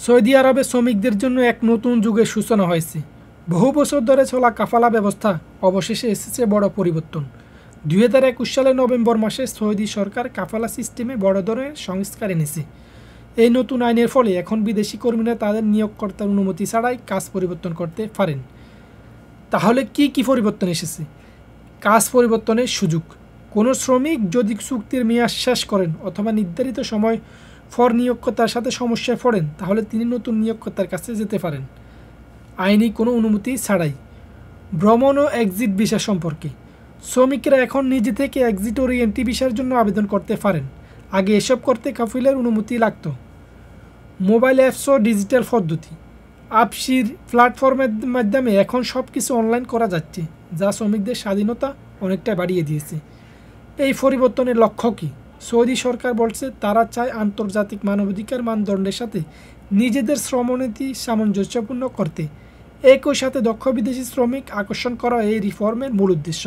Saudi আরবে শ্রমিকদের জন্য এক নতুন যুগের সূচনা হয়েছে। বহু বছর ধরে চলা কাফালা ব্যবস্থা অবশেষে এসেছে বড় পরিবর্তন। 2021 সালের নভেম্বর মাসে সৌদি সরকার কাফালা সিস্টেমে বড় ধরনের সংস্কার এনেছে। এই নতুন আইনের ফলে এখন বিদেশি কর্মীরা তাদের নিয়োগকর্তার অনুমতি ছাড়াই কাজ পরিবর্তন করতে পারেন। তাহলে কি কি পরিবর্তন এসেছে? কাজ পরিবর্তনের সুযোগ। কোনো শ্রমিক যদি চুক্তির মেয়াদ শেষ করেন অথবা নির্ধারিত সময় পর নিয়োগকর্তার সাথে সমস্যায় পড়েন, তাহলে তিনি নতুন নিয়োগকর্তার কাছে যেতে পারেন আইনি কোনো অনুমতি ছাড়াই। ভ্রমণ ও এক্সিট ভিসা সম্পর্কে, শ্রমিকরা এখন নিজে থেকে এক্সিট ও রিএন্ট্রি ভিসার জন্য আবেদন করতে পারেন। আগে এসব করতে কাফিলের অনুমতি লাগত। মোবাইল অ্যাপস ও ডিজিটাল পদ্ধতি, আপসির প্ল্যাটফর্মের মাধ্যমে এখন সব কিছু অনলাইন করা যাচ্ছে, যা শ্রমিকদের স্বাধীনতা অনেকটা বাড়িয়ে দিয়েছে। এই পরিবর্তনের লক্ষ্য কী? সৌদি সরকার বলছে তারা চায় আন্তর্জাতিক মানবাধিকার মানদণ্ডের সাথে নিজেদের শ্রমনীতি সামঞ্জস্যপূর্ণ করতে। একই সাথে দক্ষ বিদেশি শ্রমিক আকর্ষণ করা এই রিফর্মের মূল উদ্দেশ্য।